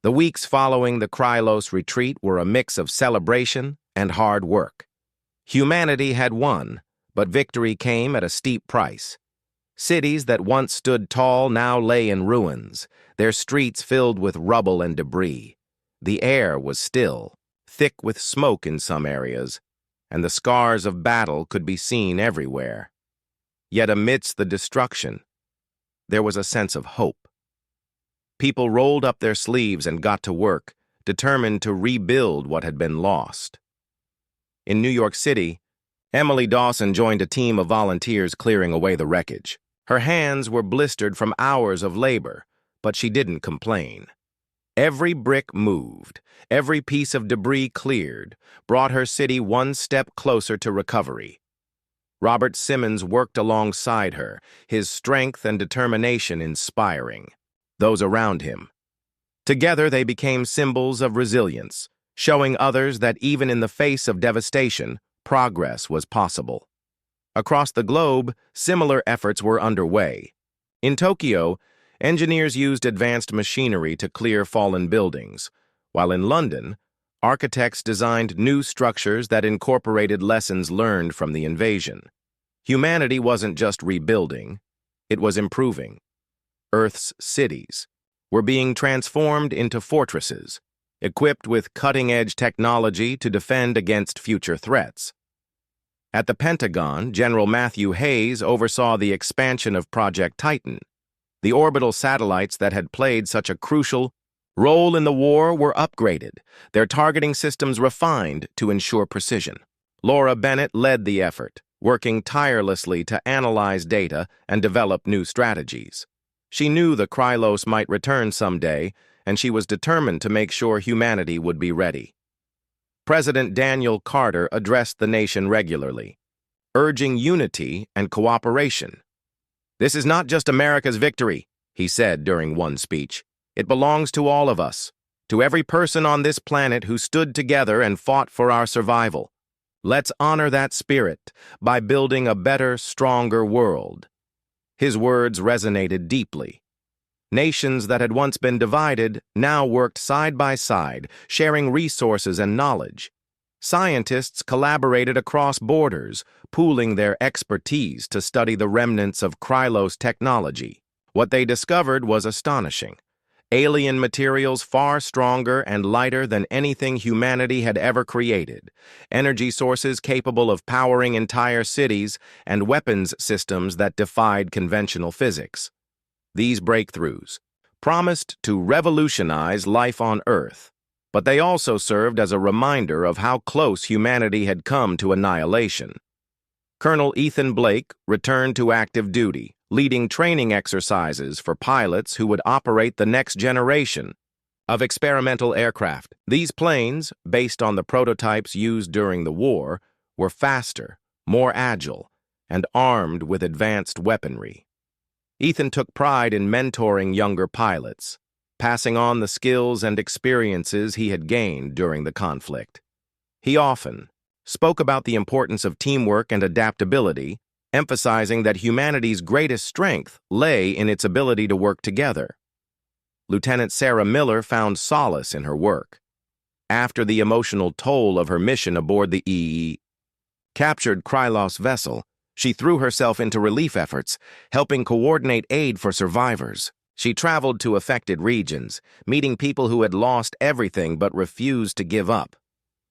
The weeks following the Krylos retreat were a mix of celebration and hard work. Humanity had won, but victory came at a steep price. Cities that once stood tall now lay in ruins, their streets filled with rubble and debris. The air was still, thick with smoke in some areas, and the scars of battle could be seen everywhere. Yet amidst the destruction, there was a sense of hope. People rolled up their sleeves and got to work, determined to rebuild what had been lost. In New York City, Emily Dawson joined a team of volunteers clearing away the wreckage. Her hands were blistered from hours of labor, but she didn't complain. Every brick moved, every piece of debris cleared, brought her city one step closer to recovery. Robert Simmons worked alongside her, his strength and determination inspiring those around him. Together they became symbols of resilience, showing others that even in the face of devastation, progress was possible. Across the globe, similar efforts were underway. In Tokyo, engineers used advanced machinery to clear fallen buildings, while in London, architects designed new structures that incorporated lessons learned from the invasion. Humanity wasn't just rebuilding, it was improving. Earth's cities were being transformed into fortresses, equipped with cutting-edge technology to defend against future threats. At the Pentagon, General Matthew Hayes oversaw the expansion of Project Titan. The orbital satellites that had played such a crucial role in the war were upgraded, their targeting systems refined to ensure precision. Laura Bennett led the effort, working tirelessly to analyze data and develop new strategies. She knew the Krylos might return someday, and she was determined to make sure humanity would be ready. President Daniel Carter addressed the nation regularly, urging unity and cooperation. "This is not just America's victory," he said during one speech. "It belongs to all of us, to every person on this planet who stood together and fought for our survival. Let's honor that spirit by building a better, stronger world." His words resonated deeply. Nations that had once been divided now worked side by side, sharing resources and knowledge. Scientists collaborated across borders, pooling their expertise to study the remnants of Krylos technology. What they discovered was astonishing. Alien materials far stronger and lighter than anything humanity had ever created, energy sources capable of powering entire cities, and weapons systems that defied conventional physics. These breakthroughs promised to revolutionize life on Earth, but they also served as a reminder of how close humanity had come to annihilation. Colonel Ethan Blake returned to active duty, leading training exercises for pilots who would operate the next generation of experimental aircraft. These planes, based on the prototypes used during the war, were faster, more agile, and armed with advanced weaponry. Ethan took pride in mentoring younger pilots, passing on the skills and experiences he had gained during the conflict. He often spoke about the importance of teamwork and adaptability, emphasizing that humanity's greatest strength lay in its ability to work together. Lieutenant Sarah Miller found solace in her work. After the emotional toll of her mission aboard the captured Krylos vessel, she threw herself into relief efforts, helping coordinate aid for survivors. She traveled to affected regions, meeting people who had lost everything but refused to give up.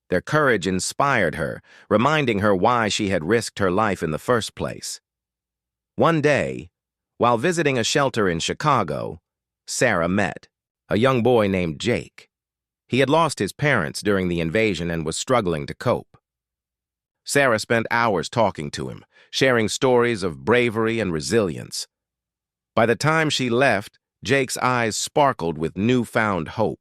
Their courage inspired her, reminding her why she had risked her life in the first place. One day, while visiting a shelter in Chicago, Sarah met a young boy named Jake. He had lost his parents during the invasion and was struggling to cope. Sarah spent hours talking to him, sharing stories of bravery and resilience. By the time she left, Jake's eyes sparkled with newfound hope.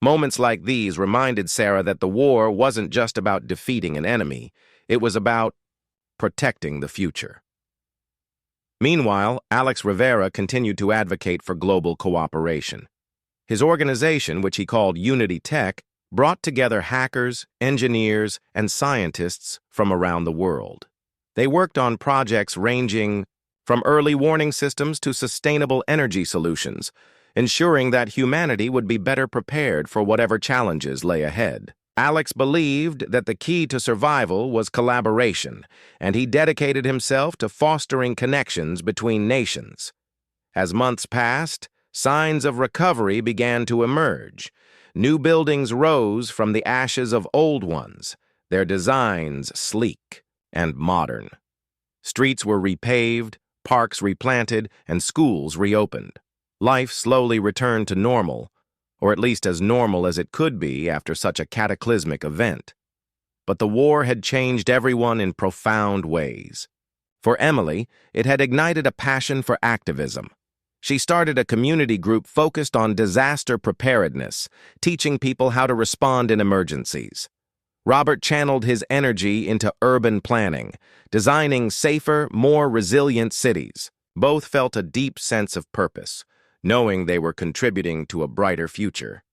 Moments like these reminded Sarah that the war wasn't just about defeating an enemy, it was about protecting the future. Meanwhile, Alex Rivera continued to advocate for global cooperation. His organization, which he called Unity Tech, brought together hackers, engineers, and scientists from around the world. They worked on projects ranging from early warning systems to sustainable energy solutions, ensuring that humanity would be better prepared for whatever challenges lay ahead. Alex believed that the key to survival was collaboration, and he dedicated himself to fostering connections between nations. As months passed, signs of recovery began to emerge. New buildings rose from the ashes of old ones, their designs sleek and modern. Streets were repaved, parks replanted, and schools reopened. Life slowly returned to normal, or at least as normal as it could be after such a cataclysmic event. But the war had changed everyone in profound ways. For Emily, it had ignited a passion for activism. She started a community group focused on disaster preparedness, teaching people how to respond in emergencies. Robert channeled his energy into urban planning, designing safer, more resilient cities. Both felt a deep sense of purpose, knowing they were contributing to a brighter future.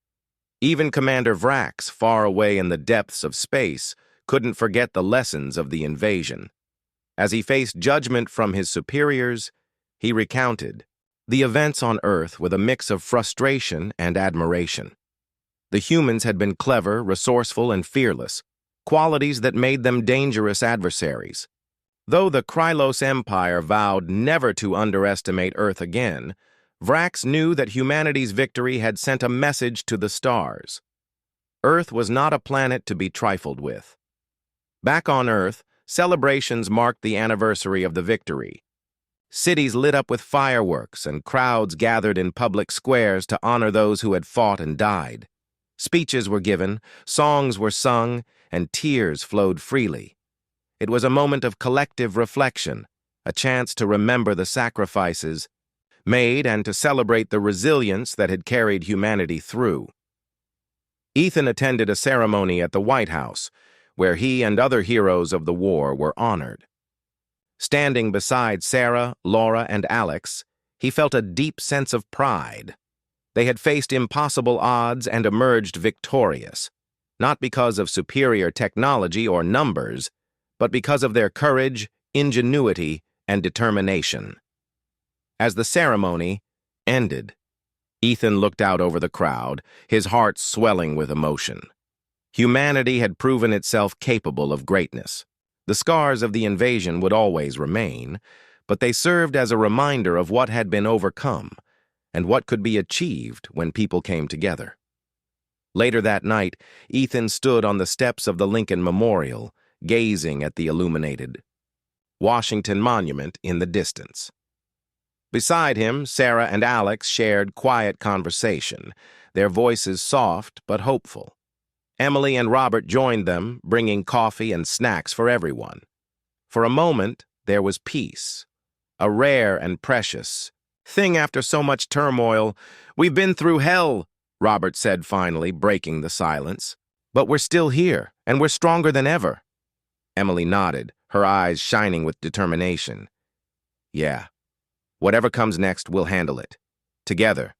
Even Commander Vrax, far away in the depths of space, couldn't forget the lessons of the invasion. As he faced judgment from his superiors, he recounted the events on Earth with a mix of frustration and admiration. The humans had been clever, resourceful, and fearless, qualities that made them dangerous adversaries. Though the Krylos Empire vowed never to underestimate Earth again, Vrax knew that humanity's victory had sent a message to the stars. Earth was not a planet to be trifled with. Back on Earth, celebrations marked the anniversary of the victory. Cities lit up with fireworks, and crowds gathered in public squares to honor those who had fought and died. Speeches were given, songs were sung, and tears flowed freely. It was a moment of collective reflection, a chance to remember the sacrifices made and to celebrate the resilience that had carried humanity through. Ethan attended a ceremony at the White House, where he and other heroes of the war were honored. Standing beside Sarah, Laura, and Alex, he felt a deep sense of pride. They had faced impossible odds and emerged victorious, not because of superior technology or numbers, but because of their courage, ingenuity, and determination. As the ceremony ended, Ethan looked out over the crowd, his heart swelling with emotion. Humanity had proven itself capable of greatness. The scars of the invasion would always remain, but they served as a reminder of what had been overcome and what could be achieved when people came together. Later that night, Ethan stood on the steps of the Lincoln Memorial, gazing at the illuminated Washington Monument in the distance. Beside him, Sarah and Alex shared quiet conversation, their voices soft but hopeful. Emily and Robert joined them, bringing coffee and snacks for everyone. For a moment, there was peace, a rare and precious thing after so much turmoil. "We've been through hell," Robert said finally, breaking the silence. "But we're still here, and we're stronger than ever." Emily nodded, her eyes shining with determination. "Yeah. Whatever comes next, we'll handle it. Together."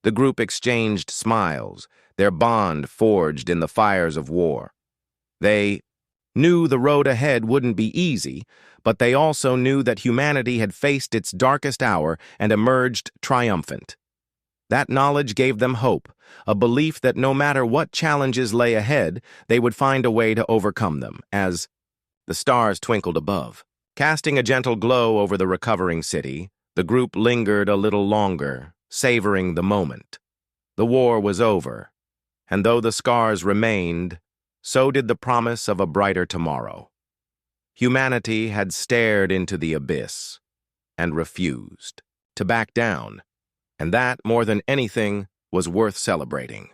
The group exchanged smiles, their bond forged in the fires of war. They knew the road ahead wouldn't be easy, but they also knew that humanity had faced its darkest hour and emerged triumphant. That knowledge gave them hope, a belief that no matter what challenges lay ahead, they would find a way to overcome them, as the stars twinkled above. Casting a gentle glow over the recovering city, the group lingered a little longer, savoring the moment. The war was over, and though the scars remained, so did the promise of a brighter tomorrow. Humanity had stared into the abyss and refused to back down, and that, more than anything, was worth celebrating.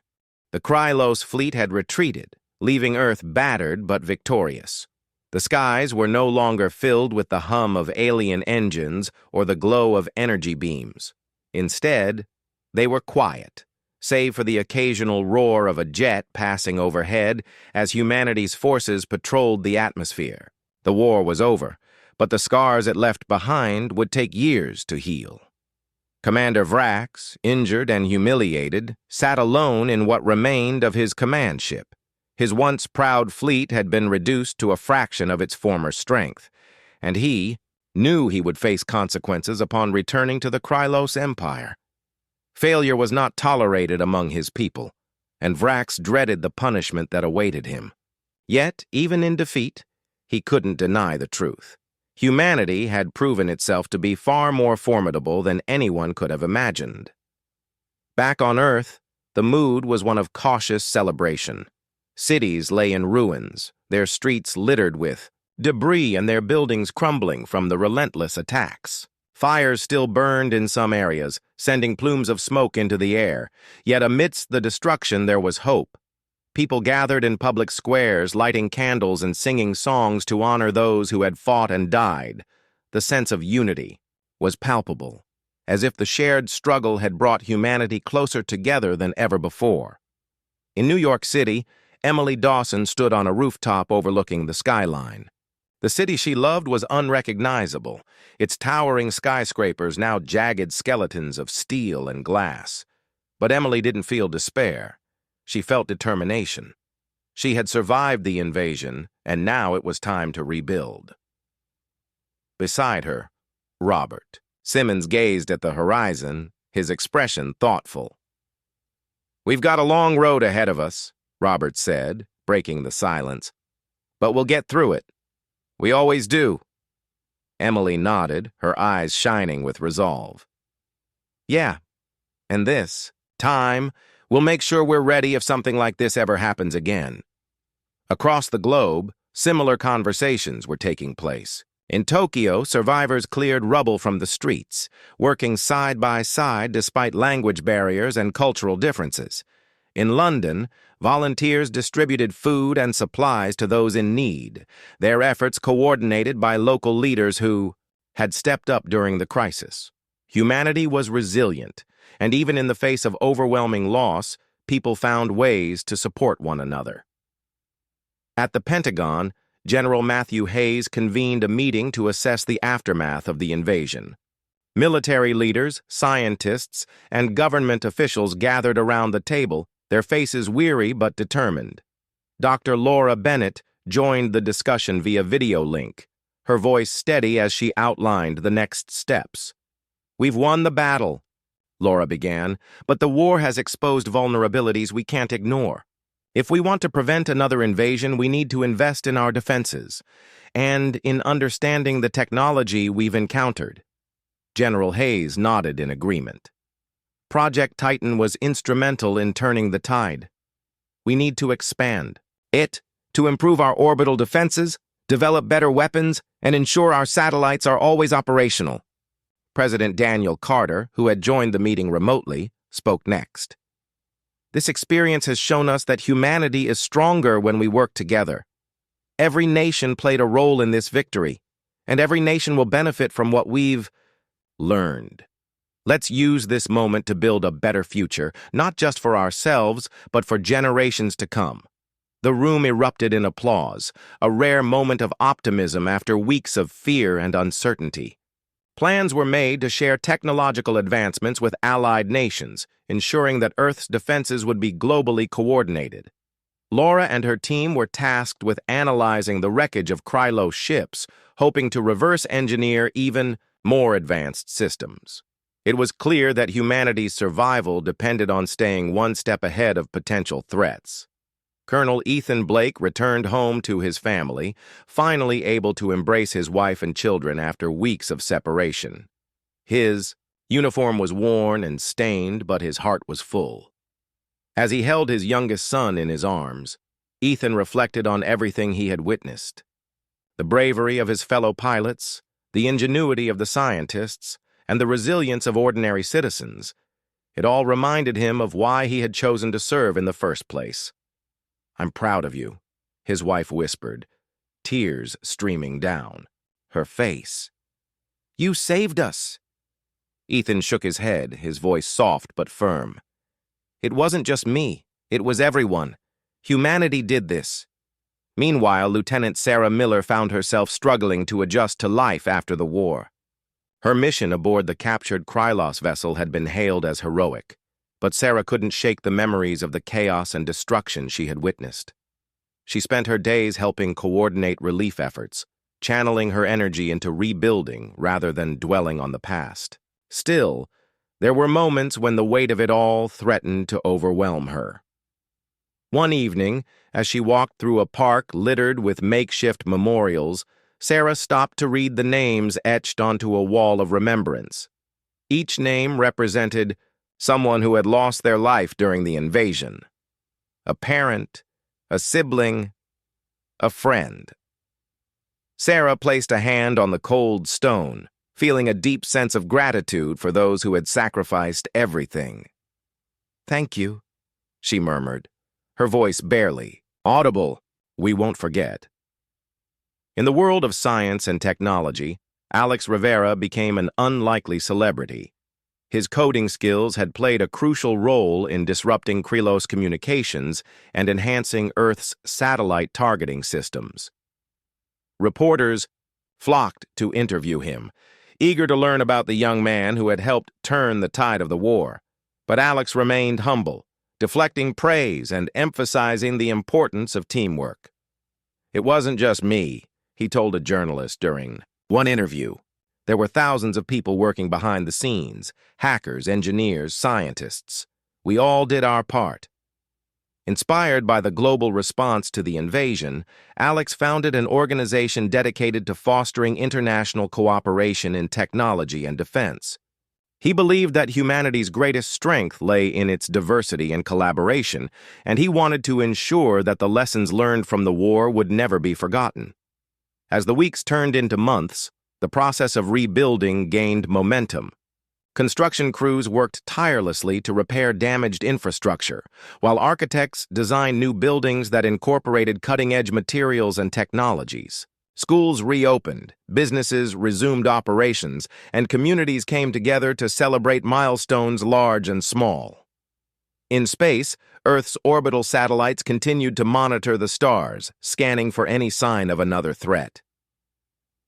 The Krylos fleet had retreated, leaving Earth battered but victorious. The skies were no longer filled with the hum of alien engines or the glow of energy beams. Instead, they were quiet, save for the occasional roar of a jet passing overhead as humanity's forces patrolled the atmosphere. The war was over, but the scars it left behind would take years to heal. Commander Vrax, injured and humiliated, sat alone in what remained of his command ship. His once proud fleet had been reduced to a fraction of its former strength, and he knew he would face consequences upon returning to the Krylos Empire. Failure was not tolerated among his people, and Vrax dreaded the punishment that awaited him. Yet, even in defeat, he couldn't deny the truth. Humanity had proven itself to be far more formidable than anyone could have imagined. Back on Earth, the mood was one of cautious celebration. Cities lay in ruins, their streets littered with debris and their buildings crumbling from the relentless attacks. Fires still burned in some areas, sending plumes of smoke into the air. Yet amidst the destruction there was hope. People gathered in public squares, lighting candles and singing songs to honor those who had fought and died. The sense of unity was palpable, as if the shared struggle had brought humanity closer together than ever before. In New York City, Emily Dawson stood on a rooftop overlooking the skyline. The city she loved was unrecognizable, its towering skyscrapers now jagged skeletons of steel and glass. But Emily didn't feel despair. She felt determination. She had survived the invasion, and now it was time to rebuild. Beside her, Robert. Simmons gazed at the horizon, his expression thoughtful. "We've got a long road ahead of us," Robert said, breaking the silence. "But we'll get through it. We always do." Emily nodded, her eyes shining with resolve. "Yeah, and this, time, will make sure we're ready if something like this ever happens again." Across the globe, similar conversations were taking place. In Tokyo, survivors cleared rubble from the streets, working side by side despite language barriers and cultural differences. In London, volunteers distributed food and supplies to those in need, their efforts coordinated by local leaders who had stepped up during the crisis. Humanity was resilient, and even in the face of overwhelming loss, people found ways to support one another. At the Pentagon, General Matthew Hayes convened a meeting to assess the aftermath of the invasion. Military leaders, scientists, and government officials gathered around the table, their faces weary but determined. Dr. Laura Bennett joined the discussion via video link, her voice steady as she outlined the next steps. "We've won the battle," Laura began, "but the war has exposed vulnerabilities we can't ignore. If we want to prevent another invasion, we need to invest in our defenses and in understanding the technology we've encountered." General Hayes nodded in agreement. Project Titan was instrumental in turning the tide. We need to expand it to improve our orbital defenses, develop better weapons, and ensure our satellites are always operational. President Daniel Carter, who had joined the meeting remotely, spoke next. "This experience has shown us that humanity is stronger when we work together. Every nation played a role in this victory, and every nation will benefit from what we've learned. Let's use this moment to build a better future, not just for ourselves, but for generations to come." The room erupted in applause, a rare moment of optimism after weeks of fear and uncertainty. Plans were made to share technological advancements with allied nations, ensuring that Earth's defenses would be globally coordinated. Laura and her team were tasked with analyzing the wreckage of Krylos ships, hoping to reverse engineer even more advanced systems. It was clear that humanity's survival depended on staying one step ahead of potential threats. Colonel Ethan Blake returned home to his family, finally able to embrace his wife and children after weeks of separation. His uniform was worn and stained, but his heart was full. As he held his youngest son in his arms, Ethan reflected on everything he had witnessed. The bravery of his fellow pilots, the ingenuity of the scientists, and the resilience of ordinary citizens. It all reminded him of why he had chosen to serve in the first place. "I'm proud of you," his wife whispered, tears streaming down her face. "You saved us." Ethan shook his head, his voice soft but firm. "It wasn't just me, it was everyone. Humanity did this." Meanwhile, Lieutenant Sarah Miller found herself struggling to adjust to life after the war. Her mission aboard the captured Krylos vessel had been hailed as heroic, but Sarah couldn't shake the memories of the chaos and destruction she had witnessed. She spent her days helping coordinate relief efforts, channeling her energy into rebuilding rather than dwelling on the past. Still, There were moments when the weight of it all threatened to overwhelm her. One evening, as she walked through a park littered with makeshift memorials, Sarah stopped to read the names etched onto a wall of remembrance. Each name represented someone who had lost their life during the invasion. A parent, a sibling, a friend. Sarah placed a hand on the cold stone, feeling a deep sense of gratitude for those who had sacrificed everything. "Thank you," she murmured, her voice barely audible. "We won't forget." In the world of science and technology, Alex Rivera became an unlikely celebrity. His coding skills had played a crucial role in disrupting Krylos communications and enhancing Earth's satellite targeting systems. Reporters flocked to interview him, eager to learn about the young man who had helped turn the tide of the war. But Alex remained humble, deflecting praise and emphasizing the importance of teamwork. "It wasn't just me," he told a journalist during one interview. "There were thousands of people working behind the scenes, hackers, engineers, scientists. We all did our part." Inspired by the global response to the invasion, Alex founded an organization dedicated to fostering international cooperation in technology and defense. He believed that humanity's greatest strength lay in its diversity and collaboration, and he wanted to ensure that the lessons learned from the war would never be forgotten. As the weeks turned into months, the process of rebuilding gained momentum. Construction crews worked tirelessly to repair damaged infrastructure, while architects designed new buildings that incorporated cutting-edge materials and technologies. Schools reopened, businesses resumed operations, and communities came together to celebrate milestones large and small. In space, Earth's orbital satellites continued to monitor the stars, scanning for any sign of another threat.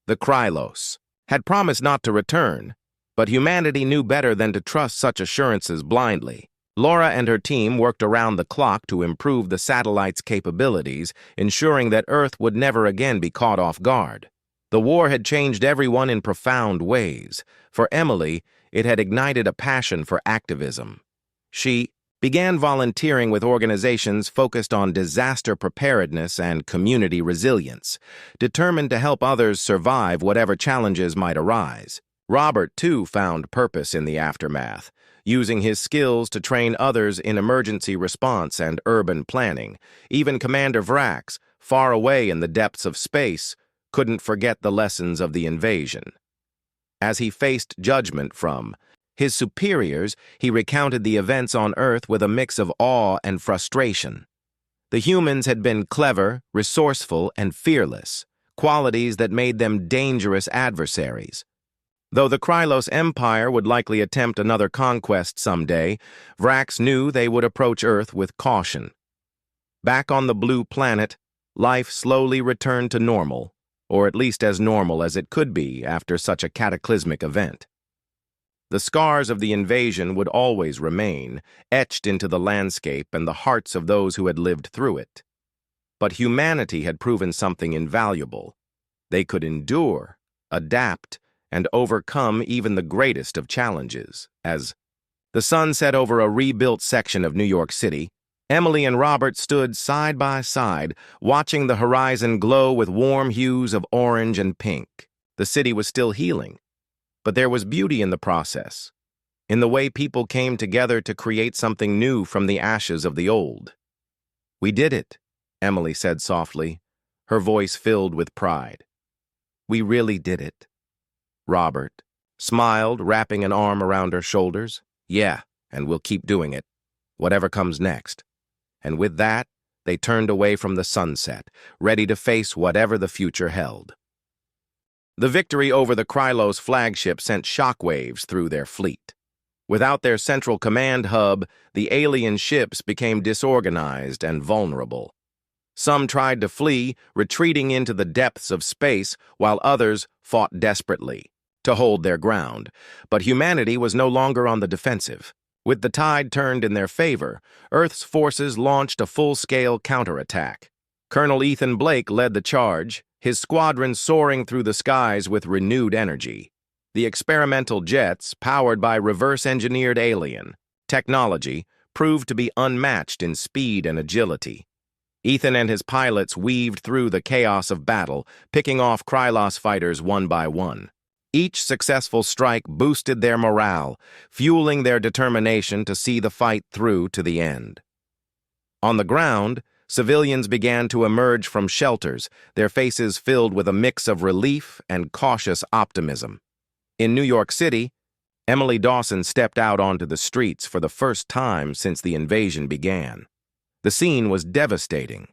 The Krylos had promised not to return, but humanity knew better than to trust such assurances blindly. Laura and her team worked around the clock to improve the satellite's capabilities, ensuring that Earth would never again be caught off guard. The war had changed everyone in profound ways. For Emily, it had ignited a passion for activism. She began volunteering with organizations focused on disaster preparedness and community resilience, determined to help others survive whatever challenges might arise. Robert, too, found purpose in the aftermath, using his skills to train others in emergency response and urban planning. Even Commander Vrax, far away in the depths of space, couldn't forget the lessons of the invasion. As he faced judgment from his superiors, he recounted the events on Earth with a mix of awe and frustration. The humans had been clever, resourceful, and fearless, qualities that made them dangerous adversaries. Though the Krylos Empire would likely attempt another conquest someday, Vrax knew they would approach Earth with caution. Back on the blue planet, life slowly returned to normal, or at least as normal as it could be after such a cataclysmic event. The scars of the invasion would always remain, etched into the landscape and the hearts of those who had lived through it. But humanity had proven something invaluable. They could endure, adapt, and overcome even the greatest of challenges. As the sun set over a rebuilt section of New York City, Emily and Robert stood side by side, watching the horizon glow with warm hues of orange and pink. The city was still healing, but there was beauty in the process, in the way people came together to create something new from the ashes of the old. "We did it," Emily said softly, her voice filled with pride. "We really did it." Robert smiled, wrapping an arm around her shoulders. "Yeah, and we'll keep doing it, whatever comes next." And with that, they turned away from the sunset, ready to face whatever the future held. The victory over the Krylos flagship sent shockwaves through their fleet. Without their central command hub, the alien ships became disorganized and vulnerable. Some tried to flee, retreating into the depths of space, while others fought desperately to hold their ground. But humanity was no longer on the defensive. With the tide turned in their favor, Earth's forces launched a full-scale counterattack. Colonel Ethan Blake led the charge, his squadron soaring through the skies with renewed energy. The experimental jets, powered by reverse-engineered alien technology, proved to be unmatched in speed and agility. Ethan and his pilots weaved through the chaos of battle, picking off Krylos fighters one by one. Each successful strike boosted their morale, fueling their determination to see the fight through to the end. On the ground, civilians began to emerge from shelters, their faces filled with a mix of relief and cautious optimism. In New York City, Emily Dawson stepped out onto the streets for the first time since the invasion began. The scene was devastating.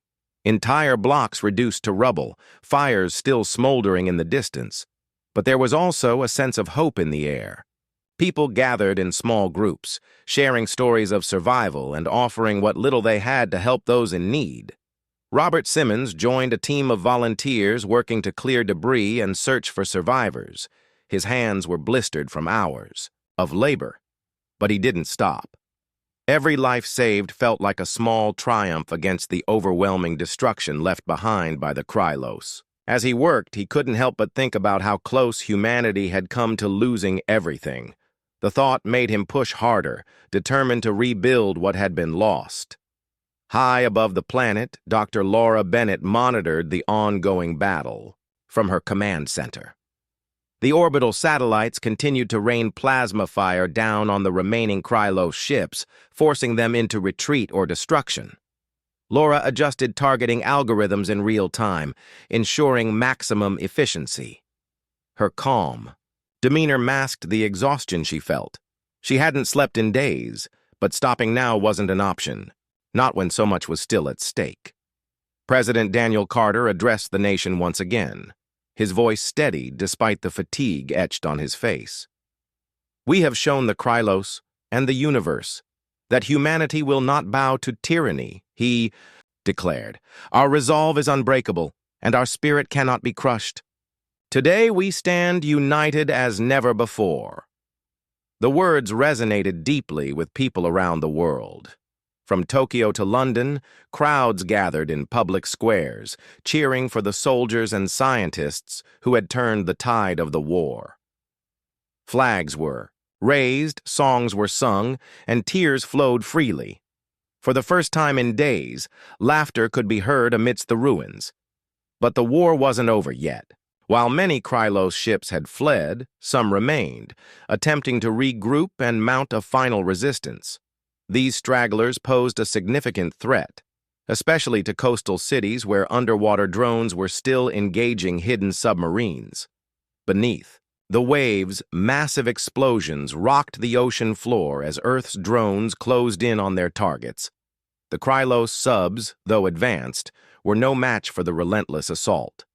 Entire blocks reduced to rubble, fires still smoldering in the distance. But there was also a sense of hope in the air. People gathered in small groups, sharing stories of survival and offering what little they had to help those in need. Robert Simmons joined a team of volunteers working to clear debris and search for survivors. His hands were blistered from hours of labor, but he didn't stop. Every life saved felt like a small triumph against the overwhelming destruction left behind by the Krylos. As he worked, he couldn't help but think about how close humanity had come to losing everything. The thought made him push harder, determined to rebuild what had been lost. High above the planet, Dr. Laura Bennett monitored the ongoing battle from her command center. The orbital satellites continued to rain plasma fire down on the remaining Krylos ships, forcing them into retreat or destruction. Laura adjusted targeting algorithms in real time, ensuring maximum efficiency. Her calm demeanor masked the exhaustion she felt. She hadn't slept in days, but stopping now wasn't an option, not when so much was still at stake. President Daniel Carter addressed the nation once again, his voice steady despite the fatigue etched on his face. "We have shown the Krylos and the universe that humanity will not bow to tyranny," he declared. "Our resolve is unbreakable, and our spirit cannot be crushed. Today we stand united as never before." The words resonated deeply with people around the world. From Tokyo to London, crowds gathered in public squares, cheering for the soldiers and scientists who had turned the tide of the war. Flags were raised, songs were sung, and tears flowed freely. For the first time in days, laughter could be heard amidst the ruins. But the war wasn't over yet. While many Krylos ships had fled, some remained, attempting to regroup and mount a final resistance. These stragglers posed a significant threat, especially to coastal cities where underwater drones were still engaging hidden submarines. Beneath the waves, massive explosions rocked the ocean floor as Earth's drones closed in on their targets. The Krylos subs, though advanced, were no match for the relentless assault.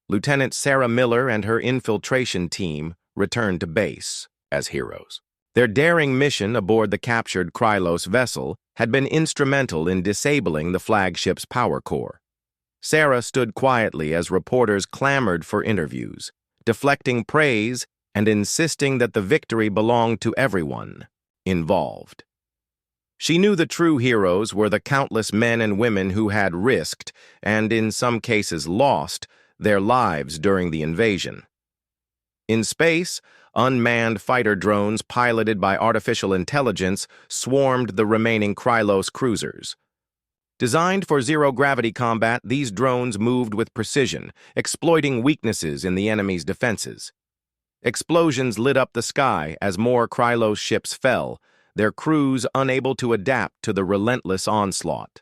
Lieutenant Sarah Miller and her infiltration team returned to base as heroes. Their daring mission aboard the captured Krylos vessel had been instrumental in disabling the flagship's power core. Sarah stood quietly as reporters clamored for interviews, deflecting praise and insisting that the victory belonged to everyone involved. She knew the true heroes were the countless men and women who had risked, and in some cases lost, their lives during the invasion. In space, unmanned fighter drones piloted by artificial intelligence swarmed the remaining Krylos cruisers. Designed for zero-gravity combat, these drones moved with precision, exploiting weaknesses in the enemy's defenses. Explosions lit up the sky as more Krylos ships fell, their crews unable to adapt to the relentless onslaught.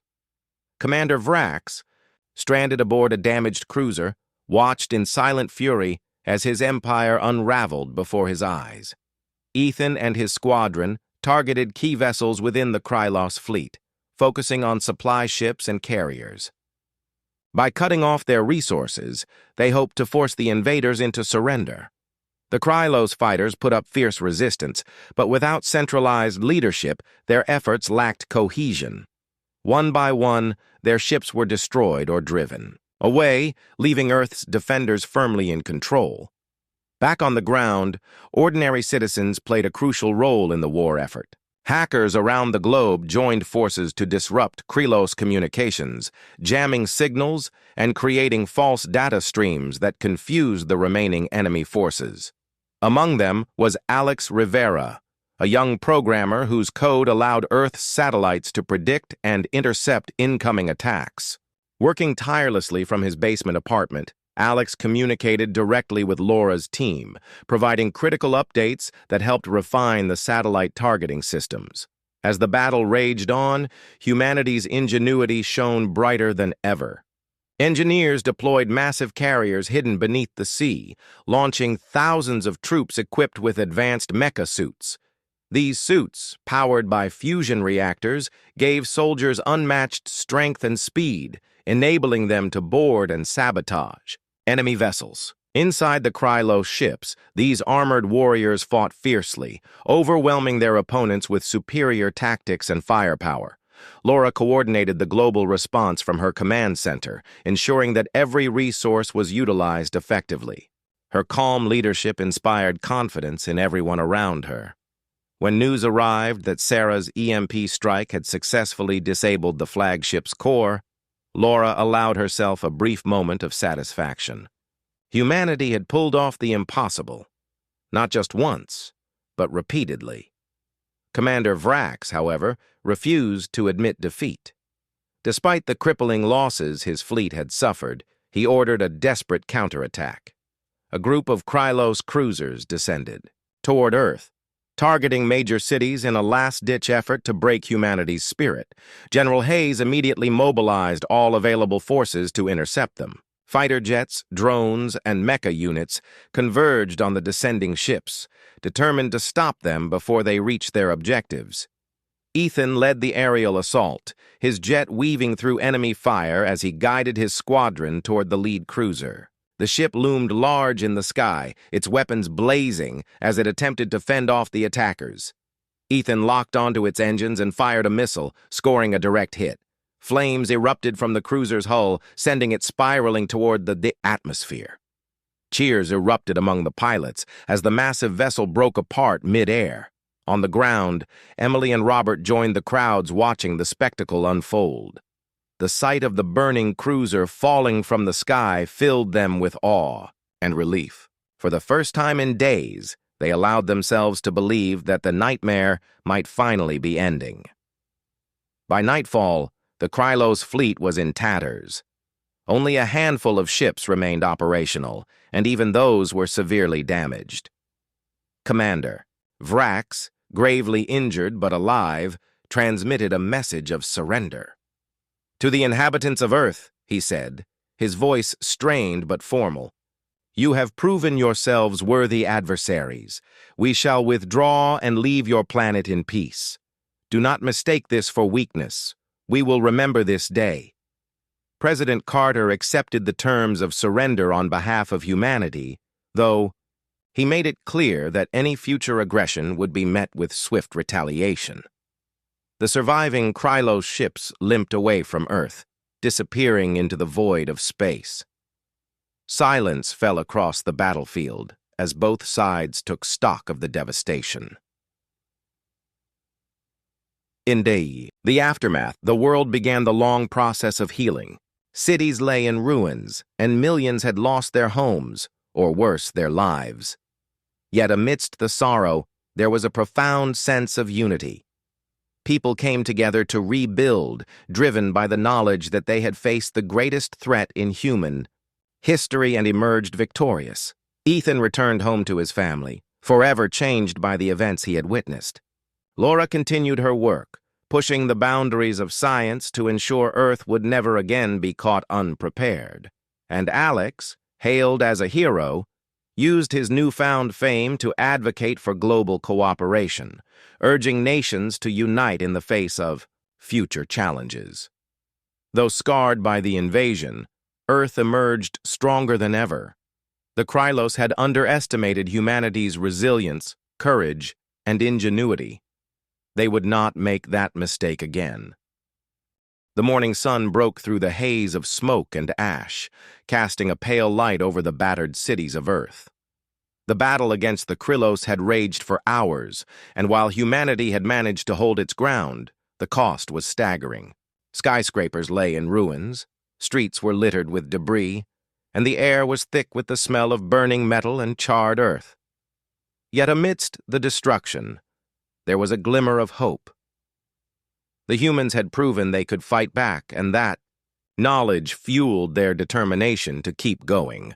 Commander Vrax, stranded aboard a damaged cruiser, watched in silent fury as his empire unraveled before his eyes. Ethan and his squadron targeted key vessels within the Krylos fleet, focusing on supply ships and carriers. By cutting off their resources, they hoped to force the invaders into surrender. The Krylos fighters put up fierce resistance, but without centralized leadership, their efforts lacked cohesion. One by one, their ships were destroyed or driven away, leaving Earth's defenders firmly in control. Back on the ground, ordinary citizens played a crucial role in the war effort. Hackers around the globe joined forces to disrupt Krylos communications, jamming signals and creating false data streams that confused the remaining enemy forces. Among them was Alex Rivera, a young programmer whose code allowed Earth's satellites to predict and intercept incoming attacks. Working tirelessly from his basement apartment, Alex communicated directly with Laura's team, providing critical updates that helped refine the satellite targeting systems. As the battle raged on, humanity's ingenuity shone brighter than ever. Engineers deployed massive carriers hidden beneath the sea, launching thousands of troops equipped with advanced mecha suits. These suits, powered by fusion reactors, gave soldiers unmatched strength and speed, enabling them to board and sabotage enemy vessels. Inside the Krylos ships, these armored warriors fought fiercely, overwhelming their opponents with superior tactics and firepower. Laura coordinated the global response from her command center, ensuring that every resource was utilized effectively. Her calm leadership inspired confidence in everyone around her. When news arrived that Sarah's EMP strike had successfully disabled the flagship's core, Laura allowed herself a brief moment of satisfaction. Humanity had pulled off the impossible, not just once, but repeatedly. Commander Vrax, however, refused to admit defeat. Despite the crippling losses his fleet had suffered, he ordered a desperate counterattack. A group of Krylos cruisers descended toward Earth, targeting major cities in a last-ditch effort to break humanity's spirit. General Hayes immediately mobilized all available forces to intercept them. Fighter jets, drones, and mecha units converged on the descending ships, determined to stop them before they reached their objectives. Ethan led the aerial assault, his jet weaving through enemy fire as he guided his squadron toward the lead cruiser. The ship loomed large in the sky, its weapons blazing as it attempted to fend off the attackers. Ethan locked onto its engines and fired a missile, scoring a direct hit. Flames erupted from the cruiser's hull, sending it spiraling toward the atmosphere. Cheers erupted among the pilots as the massive vessel broke apart mid-air. On the ground, Emily and Robert joined the crowds watching the spectacle unfold. The sight of the burning cruiser falling from the sky filled them with awe and relief. For the first time in days, they allowed themselves to believe that the nightmare might finally be ending. By nightfall, the Krylos fleet was in tatters. Only a handful of ships remained operational, and even those were severely damaged. Commander Vrax, gravely injured but alive, transmitted a message of surrender. "To the inhabitants of Earth," he said, his voice strained but formal, "you have proven yourselves worthy adversaries. We shall withdraw and leave your planet in peace. Do not mistake this for weakness. We will remember this day." President Carter accepted the terms of surrender on behalf of humanity, though he made it clear that any future aggression would be met with swift retaliation. The surviving Krylos ships limped away from Earth, disappearing into the void of space. Silence fell across the battlefield as both sides took stock of the devastation. In the aftermath, the world began the long process of healing. Cities lay in ruins, and millions had lost their homes, or worse, their lives. Yet amidst the sorrow, there was a profound sense of unity. People came together to rebuild, driven by the knowledge that they had faced the greatest threat in human history and emerged victorious. Ethan returned home to his family, forever changed by the events he had witnessed. Laura continued her work, pushing the boundaries of science to ensure Earth would never again be caught unprepared. And Alex, hailed as a hero, used his newfound fame to advocate for global cooperation, urging nations to unite in the face of future challenges. Though scarred by the invasion, Earth emerged stronger than ever. The Krylos had underestimated humanity's resilience, courage, and ingenuity. They would not make that mistake again. The morning sun broke through the haze of smoke and ash, casting a pale light over the battered cities of Earth. The battle against the Krylos had raged for hours, and while humanity had managed to hold its ground, the cost was staggering. Skyscrapers lay in ruins, streets were littered with debris, and the air was thick with the smell of burning metal and charred earth. Yet amidst the destruction, there was a glimmer of hope. The humans had proven they could fight back, and that knowledge fueled their determination to keep going.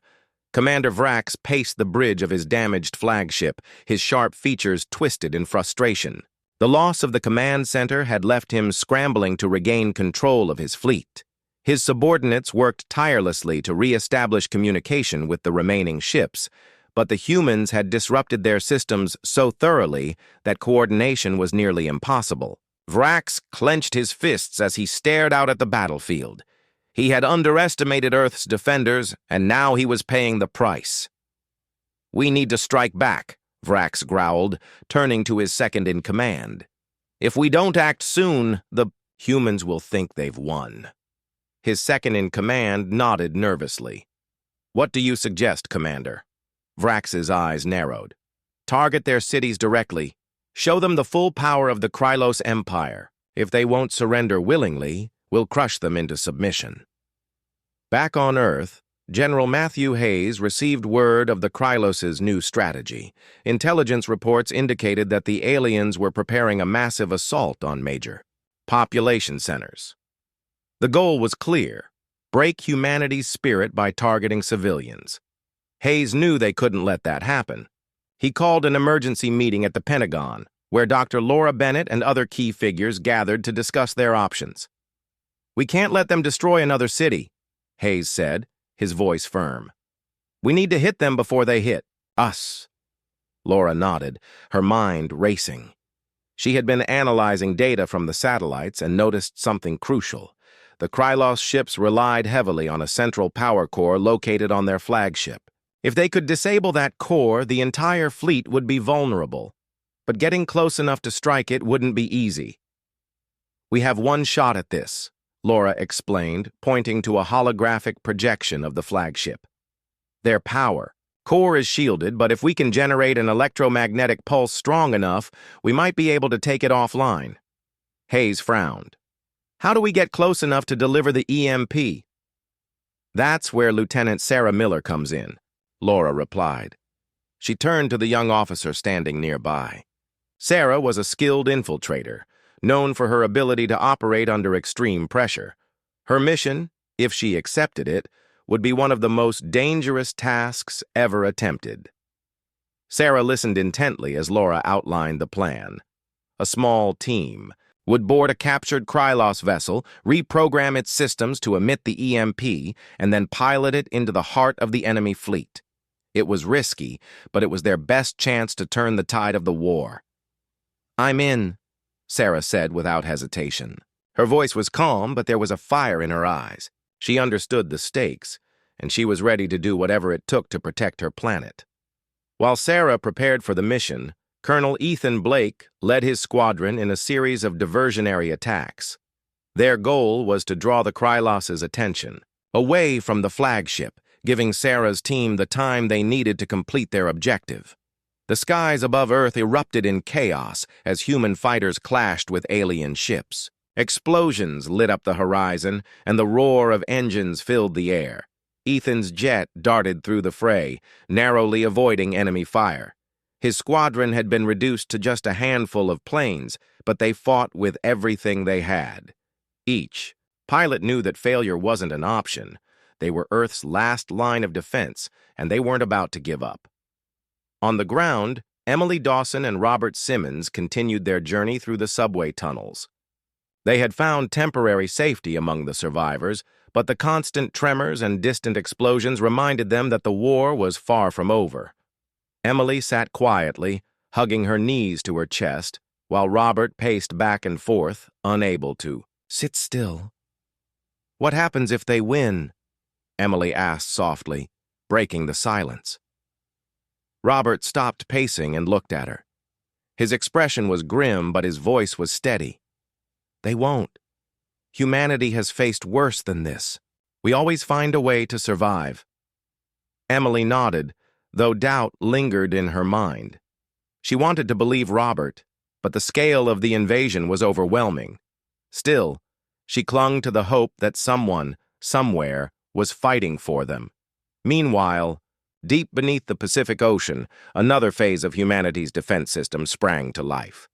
Commander Vrax paced the bridge of his damaged flagship, his sharp features twisted in frustration. The loss of the command center had left him scrambling to regain control of his fleet. His subordinates worked tirelessly to re-establish communication with the remaining ships, but the humans had disrupted their systems so thoroughly that coordination was nearly impossible. Vrax clenched his fists as he stared out at the battlefield. He had underestimated Earth's defenders, and now he was paying the price. "We need to strike back," Vrax growled, turning to his second-in-command. "If we don't act soon, the humans will think they've won." His second-in-command nodded nervously. "What do you suggest, Commander?" Vrax's eyes narrowed. "Target their cities directly. Show them the full power of the Krylos Empire. If they won't surrender willingly, we'll crush them into submission." Back on Earth, General Matthew Hayes received word of the Krylos' new strategy. Intelligence reports indicated that the aliens were preparing a massive assault on major population centers. The goal was clear: break humanity's spirit by targeting civilians. Hayes knew they couldn't let that happen. He called an emergency meeting at the Pentagon, where Dr. Laura Bennett and other key figures gathered to discuss their options. "We can't let them destroy another city," Hayes said, his voice firm. "We need to hit them before they hit us." Laura nodded, her mind racing. She had been analyzing data from the satellites and noticed something crucial. The Krylos ships relied heavily on a central power core located on their flagship. If they could disable that core, the entire fleet would be vulnerable. But getting close enough to strike it wouldn't be easy. "We have one shot at this," Laura explained, pointing to a holographic projection of the flagship. "Their power. Core is shielded, but if we can generate an electromagnetic pulse strong enough, we might be able to take it offline." Hayes frowned. "How do we get close enough to deliver the EMP?" "That's where Lieutenant Sarah Miller comes in," Laura replied. She turned to the young officer standing nearby. Sarah was a skilled infiltrator, known for her ability to operate under extreme pressure. Her mission, if she accepted it, would be one of the most dangerous tasks ever attempted. Sarah listened intently as Laura outlined the plan. A small team would board a captured Krylos vessel, reprogram its systems to emit the EMP, and then pilot it into the heart of the enemy fleet. It was risky, but it was their best chance to turn the tide of the war. "I'm in," Sarah said without hesitation. Her voice was calm, but there was a fire in her eyes. She understood the stakes, and she was ready to do whatever it took to protect her planet. While Sarah prepared for the mission, Colonel Ethan Blake led his squadron in a series of diversionary attacks. Their goal was to draw the Krylos' attention away from the flagship, giving Sarah's team the time they needed to complete their objective. The skies above Earth erupted in chaos as human fighters clashed with alien ships. Explosions lit up the horizon, and the roar of engines filled the air. Ethan's jet darted through the fray, narrowly avoiding enemy fire. His squadron had been reduced to just a handful of planes, but they fought with everything they had. Each pilot knew that failure wasn't an option. They were Earth's last line of defense, and they weren't about to give up. On the ground, Emily Dawson and Robert Simmons continued their journey through the subway tunnels. They had found temporary safety among the survivors, but the constant tremors and distant explosions reminded them that the war was far from over. Emily sat quietly, hugging her knees to her chest, while Robert paced back and forth, unable to sit still. "What happens if they win?" Emily asked softly, breaking the silence. Robert stopped pacing and looked at her. His expression was grim, but his voice was steady. "They won't. Humanity has faced worse than this. We always find a way to survive." Emily nodded, though doubt lingered in her mind. She wanted to believe Robert, but the scale of the invasion was overwhelming. Still, she clung to the hope that someone, somewhere, was fighting for them. Meanwhile, Deep beneath the Pacific Ocean, another phase of humanity's defense system sprang to life.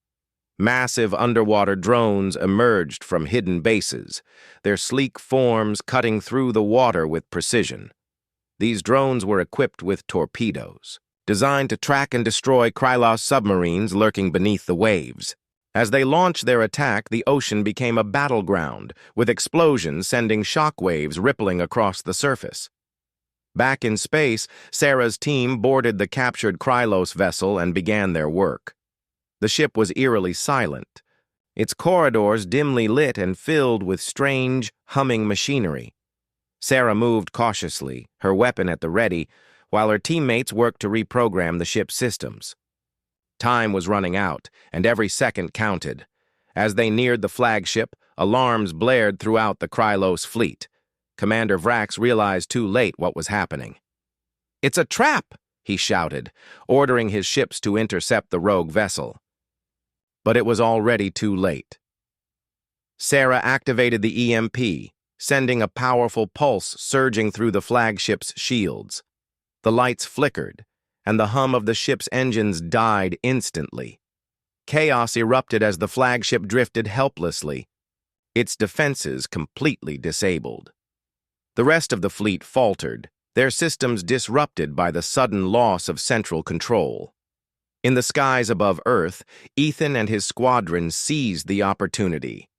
Massive underwater drones emerged from hidden bases, their sleek forms cutting through the water with precision. These drones were equipped with torpedoes, designed to track and destroy Krylos submarines lurking beneath the waves. As they launched their attack, the ocean became a battleground, with explosions sending shockwaves rippling across the surface. Back in space, Sarah's team boarded the captured Krylos vessel and began their work. The ship was eerily silent, its corridors dimly lit and filled with strange, humming machinery. Sarah moved cautiously, her weapon at the ready, while her teammates worked to reprogram the ship's systems. Time was running out, and every second counted. As they neared the flagship, alarms blared throughout the Krylos fleet. Commander Vrax realized too late what was happening. "It's a trap!" he shouted, ordering his ships to intercept the rogue vessel. But it was already too late. Sarah activated the EMP, sending a powerful pulse surging through the flagship's shields. The lights flickered, and the hum of the ship's engines died instantly. Chaos erupted as the flagship drifted helplessly, its defenses completely disabled. The rest of the fleet faltered, their systems disrupted by the sudden loss of central control. In the skies above Earth, Ethan and his squadron seized the opportunity.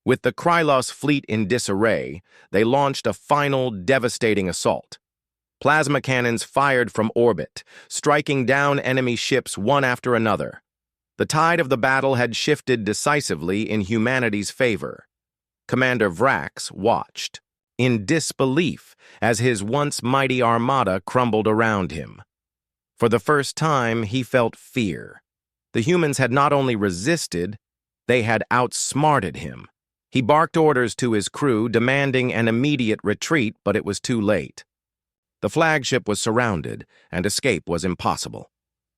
With the Krylos fleet in disarray, they launched a final, devastating assault. Plasma cannons fired from orbit, striking down enemy ships one after another. The tide of the battle had shifted decisively in humanity's favor. Commander Vrax watched, in disbelief, as his once mighty armada crumbled around him. For the first time, he felt fear. The humans had not only resisted, they had outsmarted him. He barked orders to his crew, demanding an immediate retreat, but it was too late. The flagship was surrounded, and escape was impossible.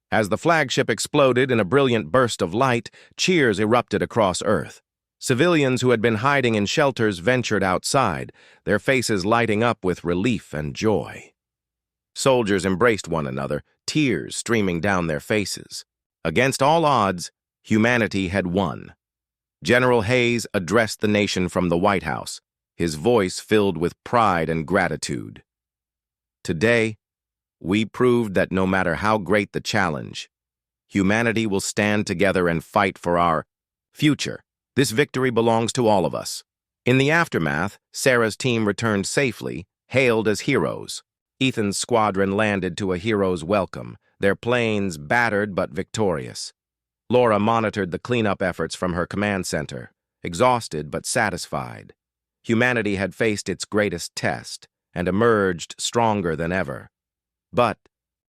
As the flagship exploded in a brilliant burst of light, cheers erupted across Earth. Civilians who had been hiding in shelters ventured outside, their faces lighting up with relief and joy. Soldiers embraced one another, tears streaming down their faces. Against all odds, humanity had won. General Hayes addressed the nation from the White House, his voice filled with pride and gratitude. Today, we proved that no matter how great the challenge, humanity will stand together and fight for our future. This victory belongs to all of us. In the aftermath, Sarah's team returned safely, hailed as heroes. Ethan's squadron landed to a hero's welcome, their planes battered but victorious. Laura monitored the cleanup efforts from her command center, exhausted but satisfied. Humanity had faced its greatest test and emerged stronger than ever. But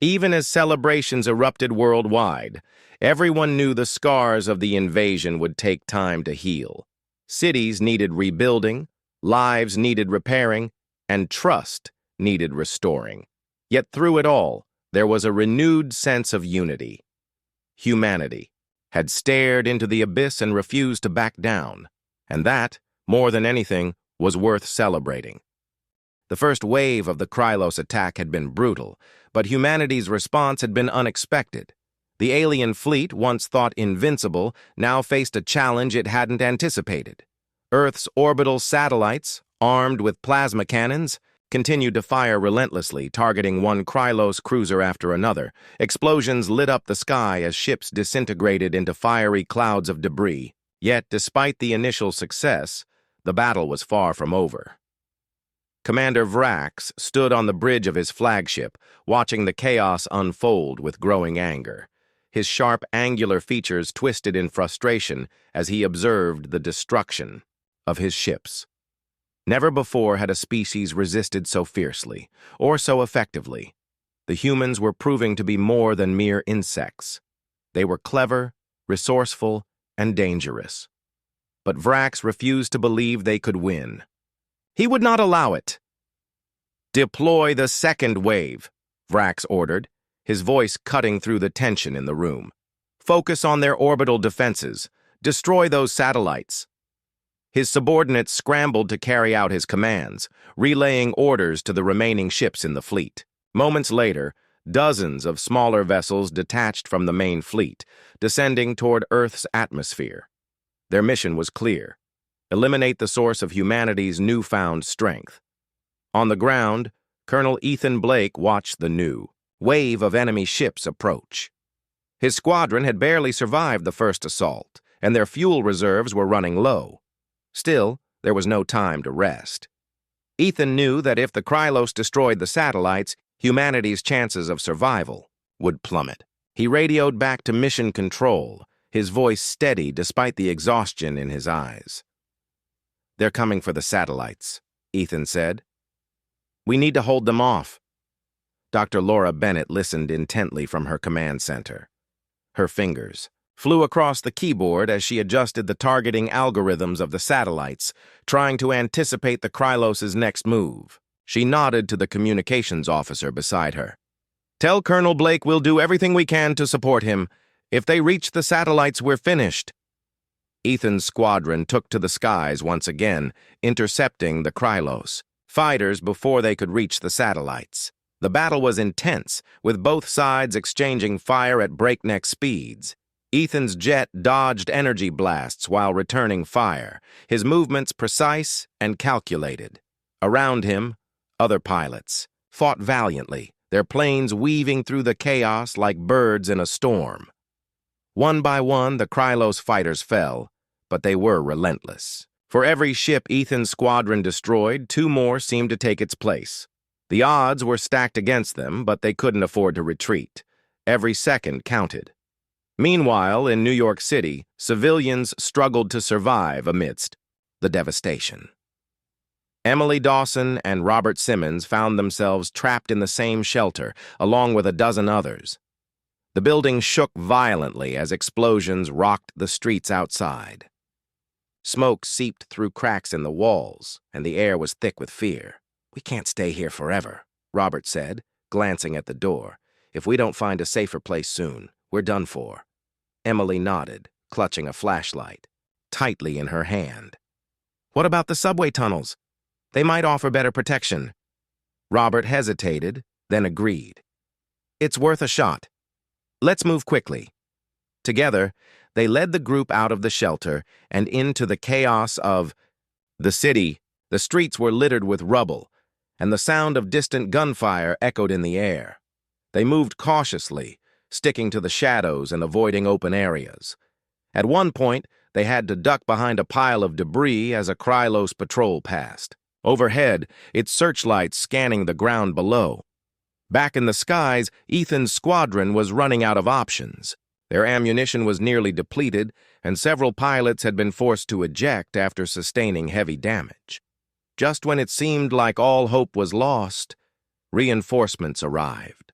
even as celebrations erupted worldwide, everyone knew the scars of the invasion would take time to heal. Cities needed rebuilding, lives needed repairing, and trust needed restoring. Yet through it all, there was a renewed sense of unity. Humanity had stared into the abyss and refused to back down, and that, more than anything, was worth celebrating. The first wave of the Krylos attack had been brutal, but humanity's response had been unexpected. The alien fleet, once thought invincible, now faced a challenge it hadn't anticipated. Earth's orbital satellites, armed with plasma cannons, continued to fire relentlessly, targeting one Krylos cruiser after another. Explosions lit up the sky as ships disintegrated into fiery clouds of debris. Yet, despite the initial success, the battle was far from over. Commander Vrax stood on the bridge of his flagship, watching the chaos unfold with growing anger. His sharp, angular features twisted in frustration as he observed the destruction of his ships. Never before had a species resisted so fiercely, or so effectively. The humans were proving to be more than mere insects. They were clever, resourceful, and dangerous. But Vrax refused to believe they could win. He would not allow it. "Deploy the second wave," Vrax ordered, his voice cutting through the tension in the room. "Focus on their orbital defenses. Destroy those satellites." His subordinates scrambled to carry out his commands, relaying orders to the remaining ships in the fleet. Moments later, dozens of smaller vessels detached from the main fleet, descending toward Earth's atmosphere. Their mission was clear: eliminate the source of humanity's newfound strength. On the ground, Colonel Ethan Blake watched the new wave of enemy ships approach. His squadron had barely survived the first assault, and their fuel reserves were running low. Still, there was no time to rest. Ethan knew that if the Krylos destroyed the satellites, humanity's chances of survival would plummet. He radioed back to Mission Control, his voice steady despite the exhaustion in his eyes. "They're coming for the satellites," Ethan said. "We need to hold them off." Dr. Laura Bennett listened intently from her command center. Her fingers flew across the keyboard as she adjusted the targeting algorithms of the satellites, trying to anticipate the Krylos' next move. She nodded to the communications officer beside her. "Tell Colonel Blake we'll do everything we can to support him. If they reach the satellites, we're finished." Ethan's squadron took to the skies once again, intercepting the Krylos fighters before they could reach the satellites. The battle was intense, with both sides exchanging fire at breakneck speeds. Ethan's jet dodged energy blasts while returning fire, his movements precise and calculated. Around him, other pilots fought valiantly, their planes weaving through the chaos like birds in a storm. One by one, the Krylos fighters fell, but they were relentless. For every ship Ethan's squadron destroyed, two more seemed to take its place. The odds were stacked against them, but they couldn't afford to retreat. Every second counted. Meanwhile, in New York City, civilians struggled to survive amidst the devastation. Emily Dawson and Robert Simmons found themselves trapped in the same shelter, along with a dozen others. The building shook violently as explosions rocked the streets outside. Smoke seeped through cracks in the walls, and the air was thick with fear. "We can't stay here forever," Robert said, glancing at the door. "If we don't find a safer place soon, we're done for." Emily nodded, clutching a flashlight tightly in her hand. "What about the subway tunnels? They might offer better protection." Robert hesitated, then agreed. "It's worth a shot. Let's move quickly." Together, they led the group out of the shelter and into the chaos of the city. The streets were littered with rubble, and the sound of distant gunfire echoed in the air. They moved cautiously, sticking to the shadows and avoiding open areas. At one point, they had to duck behind a pile of debris as a Krylos patrol passed. Overhead, its searchlights scanning the ground below. Back in the skies, Ethan's squadron was running out of options. Their ammunition was nearly depleted, and several pilots had been forced to eject after sustaining heavy damage. Just when it seemed like all hope was lost, reinforcements arrived.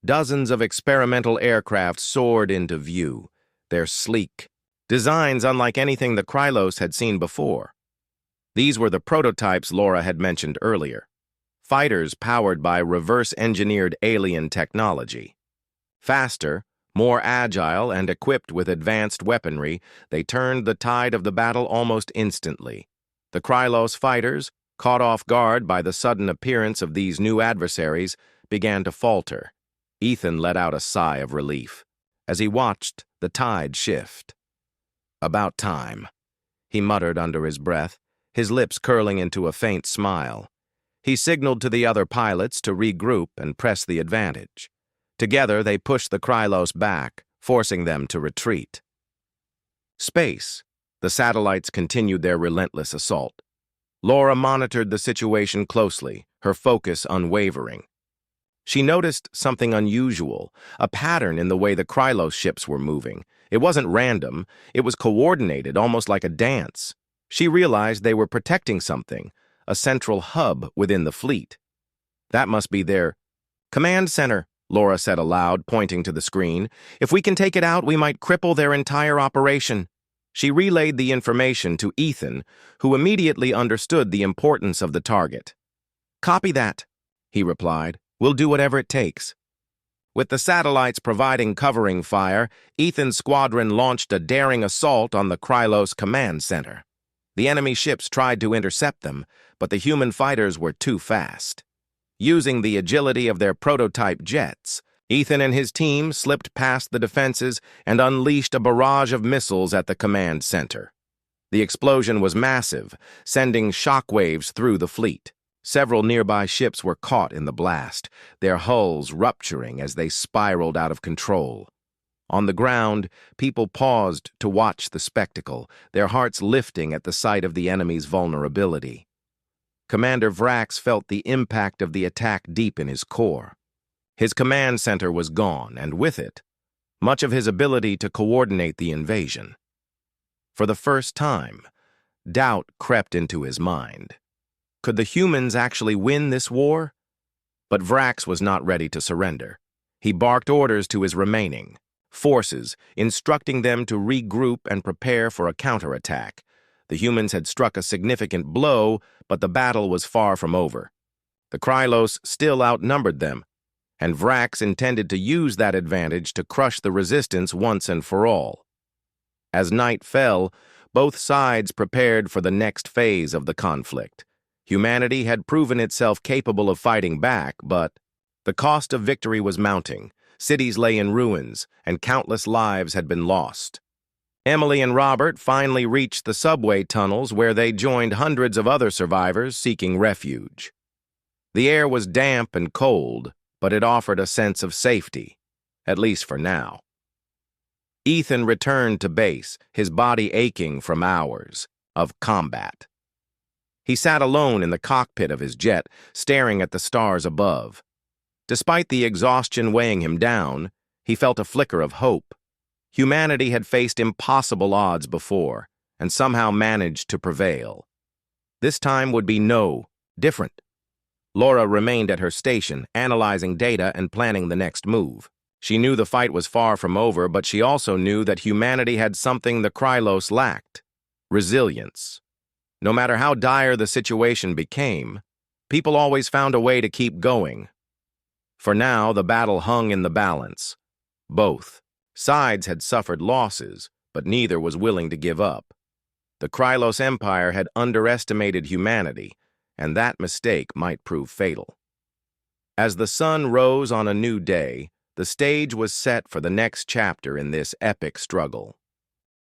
Dozens of experimental aircraft soared into view, their sleek designs unlike anything the Krylos had seen before. These were the prototypes Laura had mentioned earlier, fighters powered by reverse-engineered alien technology. Faster, more agile, and equipped with advanced weaponry, they turned the tide of the battle almost instantly. The Krylos fighters, caught off guard by the sudden appearance of these new adversaries, began to falter. Ethan let out a sigh of relief as he watched the tide shift. "About time," he muttered under his breath, his lips curling into a faint smile. He signaled to the other pilots to regroup and press the advantage. Together, they pushed the Krylos back, forcing them to retreat. Space. The satellites continued their relentless assault. Laura monitored the situation closely, her focus unwavering. She noticed something unusual, a pattern in the way the Krylos ships were moving. It wasn't random, it was coordinated, almost like a dance. She realized they were protecting something, a central hub within the fleet. "That must be their command center," Laura said aloud, pointing to the screen. "If we can take it out, we might cripple their entire operation." She relayed the information to Ethan, who immediately understood the importance of the target. "Copy that," he replied. "We'll do whatever it takes." With the satellites providing covering fire, Ethan's squadron launched a daring assault on the Krylos command center. The enemy ships tried to intercept them, but the human fighters were too fast. Using the agility of their prototype jets, Ethan and his team slipped past the defenses and unleashed a barrage of missiles at the command center. The explosion was massive, sending shockwaves through the fleet. Several nearby ships were caught in the blast, their hulls rupturing as they spiraled out of control. On the ground, people paused to watch the spectacle, their hearts lifting at the sight of the enemy's vulnerability. Commander Vrax felt the impact of the attack deep in his core. His command center was gone, and with it, much of his ability to coordinate the invasion. For the first time, doubt crept into his mind. Could the humans actually win this war? But Vrax was not ready to surrender. He barked orders to his remaining forces, instructing them to regroup and prepare for a counterattack. The humans had struck a significant blow, but the battle was far from over. The Krylos still outnumbered them, and Vrax intended to use that advantage to crush the resistance once and for all. As night fell, both sides prepared for the next phase of the conflict. Humanity had proven itself capable of fighting back, but the cost of victory was mounting. Cities lay in ruins, and countless lives had been lost. Emily and Robert finally reached the subway tunnels where they joined hundreds of other survivors seeking refuge. The air was damp and cold, but it offered a sense of safety, at least for now. Ethan returned to base, his body aching from hours of combat. He sat alone in the cockpit of his jet, staring at the stars above. Despite the exhaustion weighing him down, he felt a flicker of hope. Humanity had faced impossible odds before, and somehow managed to prevail. This time would be different. Laura remained at her station, analyzing data and planning the next move. She knew the fight was far from over, but she also knew that humanity had something the Krylos lacked: resilience. No matter how dire the situation became, people always found a way to keep going. For now, the battle hung in the balance. Both sides had suffered losses, but neither was willing to give up. The Krylos Empire had underestimated humanity, and that mistake might prove fatal. As the sun rose on a new day, the stage was set for the next chapter in this epic struggle.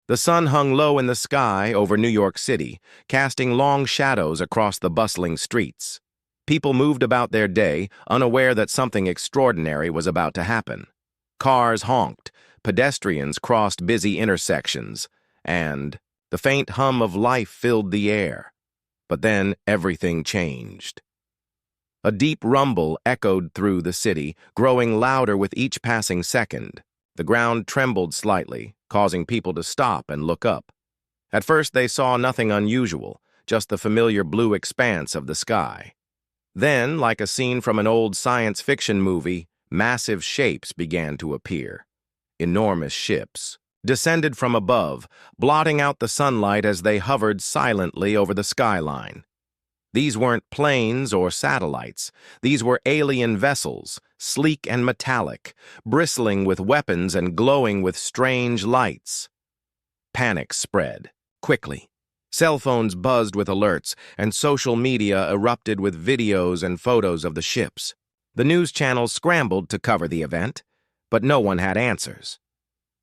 The sun hung low in the sky over New York City, casting long shadows across the bustling streets. People moved about their day, unaware that something extraordinary was about to happen. Cars honked, pedestrians crossed busy intersections, and the faint hum of life filled the air. But then everything changed. A deep rumble echoed through the city, growing louder with each passing second. The ground trembled slightly, causing people to stop and look up. At first they saw nothing unusual, just the familiar blue expanse of the sky. Then, like a scene from an old science fiction movie, massive shapes began to appear. Enormous ships descended from above, blotting out the sunlight as they hovered silently over the skyline. These weren't planes or satellites. These were alien vessels, sleek and metallic, bristling with weapons and glowing with strange lights. Panic spread quickly. Cell phones buzzed with alerts, and social media erupted with videos and photos of the ships. The news channels scrambled to cover the event, but no one had answers.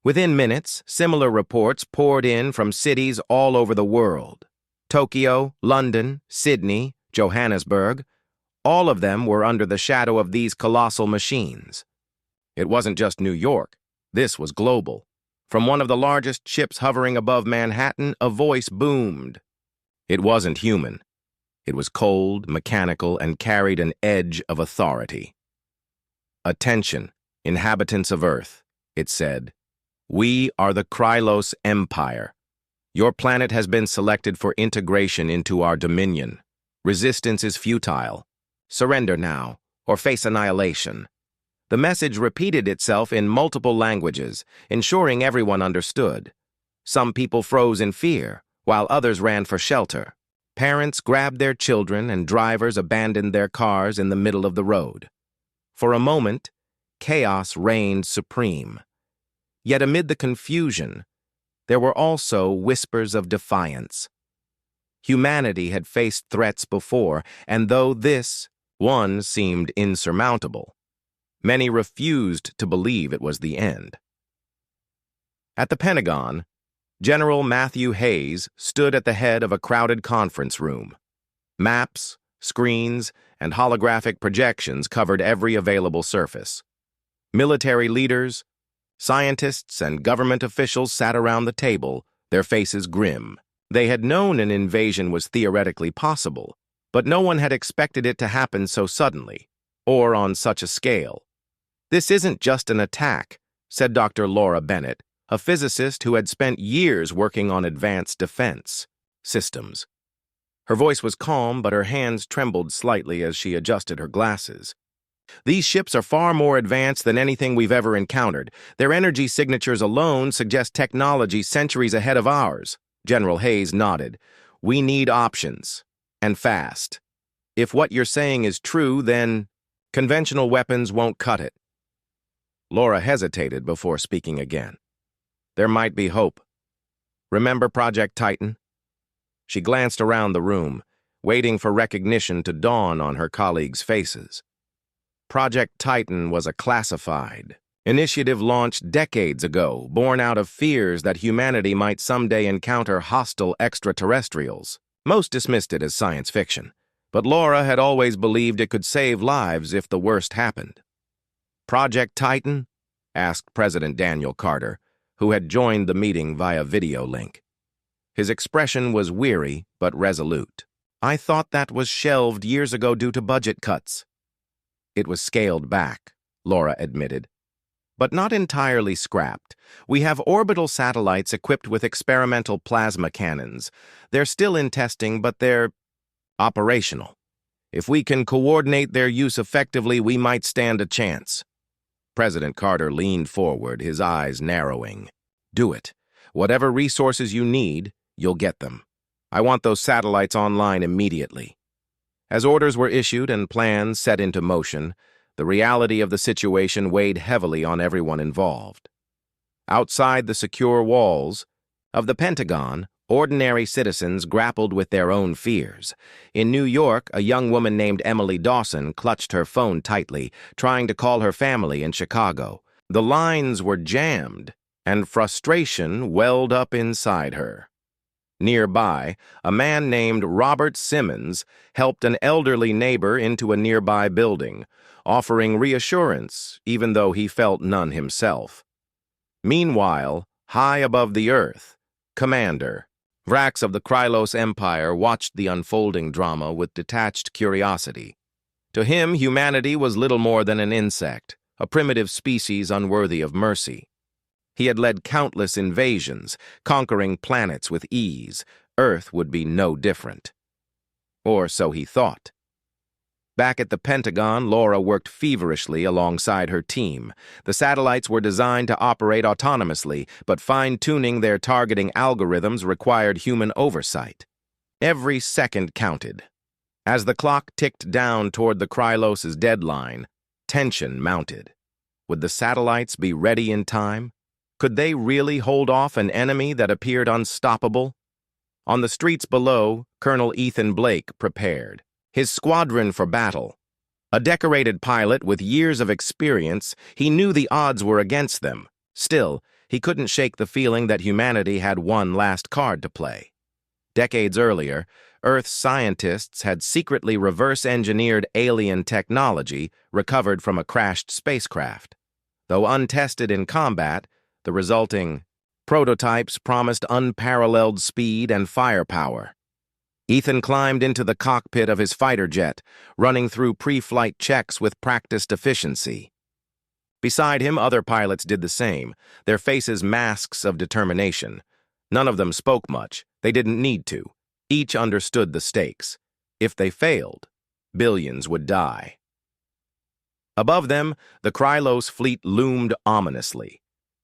Within minutes, similar reports poured in from cities all over the world. Tokyo, London, Sydney, Johannesburg, all of them were under the shadow of these colossal machines. It wasn't just New York. This was global. From one of the largest ships hovering above Manhattan, a voice boomed. It wasn't human. It was cold, mechanical, and carried an edge of authority. "Attention, inhabitants of Earth," it said. "We are the Krylos Empire. Your planet has been selected for integration into our dominion. Resistance is futile. Surrender now, or face annihilation." The message repeated itself in multiple languages, ensuring everyone understood. Some people froze in fear, while others ran for shelter. Parents grabbed their children and drivers abandoned their cars in the middle of the road. For a moment, chaos reigned supreme. Yet amid the confusion, there were also whispers of defiance. Humanity had faced threats before, and though this One seemed insurmountable. Many refused to believe it was the end. At the Pentagon, General Matthew Hayes stood at the head of a crowded conference room. Maps, screens, and holographic projections covered every available surface. Military leaders, scientists, and government officials sat around the table, their faces grim. They had known an invasion was theoretically possible, but no one had expected it to happen so suddenly, or on such a scale. "This isn't just an attack," said Dr. Laura Bennett, a physicist who had spent years working on advanced defense systems. Her voice was calm, but her hands trembled slightly as she adjusted her glasses. "These ships are far more advanced than anything we've ever encountered. Their energy signatures alone suggest technology centuries ahead of ours." General Hayes nodded. "We need options, and fast. If what you're saying is true, then conventional weapons won't cut it." Laura hesitated before speaking again. "There might be hope. Remember Project Titan?" She glanced around the room, waiting for recognition to dawn on her colleagues' faces. Project Titan was a classified initiative launched decades ago, born out of fears that humanity might someday encounter hostile extraterrestrials. Most dismissed it as science fiction, but Laura had always believed it could save lives if the worst happened. "Project Titan?" asked President Daniel Carter, who had joined the meeting via video link. His expression was weary but resolute. "I thought that was shelved years ago due to budget cuts." "It was scaled back," Laura admitted, "but not entirely scrapped. We have orbital satellites equipped with experimental plasma cannons. They're still in testing, but they're operational. If we can coordinate their use effectively, we might stand a chance." President Carter leaned forward, his eyes narrowing. "Do it. Whatever resources you need, you'll get them. I want those satellites online immediately." As orders were issued and plans set into motion, the reality of the situation weighed heavily on everyone involved. Outside the secure walls of the Pentagon, ordinary citizens grappled with their own fears. In New York, a young woman named Emily Dawson clutched her phone tightly, trying to call her family in Chicago. The lines were jammed, and frustration welled up inside her. Nearby, a man named Robert Simmons helped an elderly neighbor into a nearby building, offering reassurance even though he felt none himself. Meanwhile, high above the earth, Commander Vrax of the Krylos Empire watched the unfolding drama with detached curiosity. To him, humanity was little more than an insect, a primitive species unworthy of mercy. He had led countless invasions, conquering planets with ease. Earth would be no different. Or so he thought. Back at the Pentagon, Laura worked feverishly alongside her team. The satellites were designed to operate autonomously, but fine-tuning their targeting algorithms required human oversight. Every second counted. As the clock ticked down toward the Krylos' deadline, tension mounted. Would the satellites be ready in time? Could they really hold off an enemy that appeared unstoppable? On the streets below, Colonel Ethan Blake prepared. His squadron for battle. A decorated pilot with years of experience, he knew the odds were against them. Still, he couldn't shake the feeling that humanity had one last card to play. Decades earlier, Earth's scientists had secretly reverse-engineered alien technology recovered from a crashed spacecraft. Though untested in combat, the resulting prototypes promised unparalleled speed and firepower. Ethan climbed into the cockpit of his fighter jet, running through pre-flight checks with practiced efficiency. Beside him, other pilots did the same, their faces masks of determination. None of them spoke much. They didn't need to. Each understood the stakes. If they failed, billions would die. Above them, the Krylos fleet loomed ominously.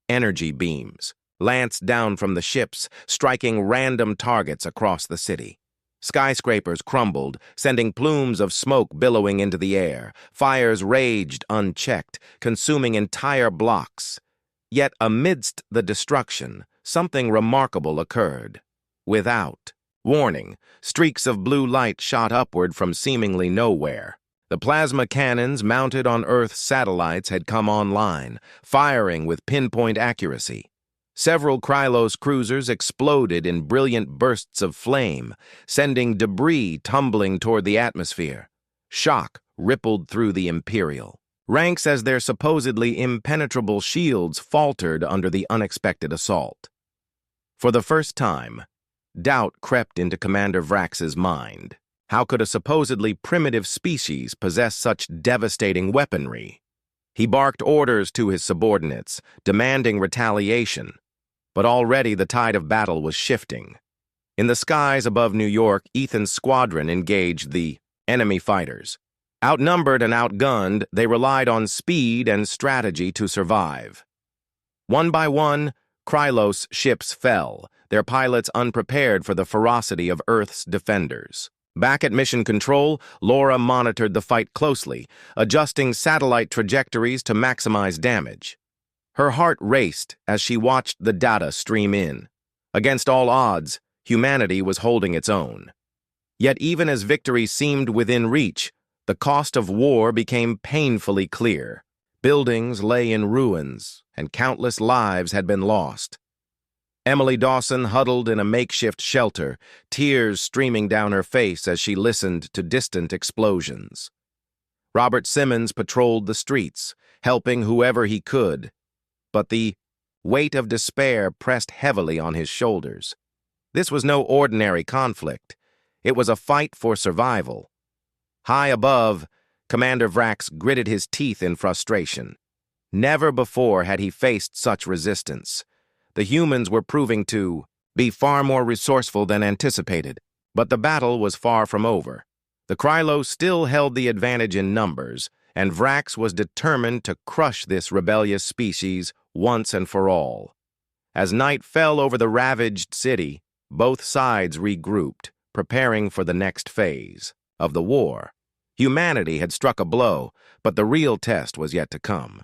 Energy beams lanced down from the ships, striking random targets across the city. Skyscrapers crumbled, sending plumes of smoke billowing into the air. Fires raged unchecked, consuming entire blocks. Yet amidst the destruction, something remarkable occurred. Without warning, streaks of blue light shot upward from seemingly nowhere. The plasma cannons mounted on Earth's satellites had come online, firing with pinpoint accuracy. Several Krylos cruisers exploded in brilliant bursts of flame, sending debris tumbling toward the atmosphere. Shock rippled through the Imperial ranks as their supposedly impenetrable shields faltered under the unexpected assault. For the first time, doubt crept into Commander Vrax's mind. How could a supposedly primitive species possess such devastating weaponry? He barked orders to his subordinates, demanding retaliation. But already the tide of battle was shifting. In the skies above New York, Ethan's squadron engaged the enemy fighters. Outnumbered and outgunned, they relied on speed and strategy to survive. One by one, Krylos ships fell, their pilots unprepared for the ferocity of Earth's defenders. Back at Mission Control, Laura monitored the fight closely, adjusting satellite trajectories to maximize damage. Her heart raced as she watched the data stream in. Against all odds, humanity was holding its own. Yet even as victory seemed within reach, the cost of war became painfully clear. Buildings lay in ruins, and countless lives had been lost. Emily Dawson huddled in a makeshift shelter, tears streaming down her face as she listened to distant explosions. Robert Simmons patrolled the streets, helping whoever he could, but the weight of despair pressed heavily on his shoulders. This was no ordinary conflict. It was a fight for survival. High above, Commander Vrax gritted his teeth in frustration. Never before had he faced such resistance. The humans were proving to be far more resourceful than anticipated, but the battle was far from over. The Krylos still held the advantage in numbers, and Vrax was determined to crush this rebellious species once and for all. As night fell over the ravaged city, both sides regrouped, preparing for the next phase of the war. Humanity had struck a blow, but the real test was yet to come.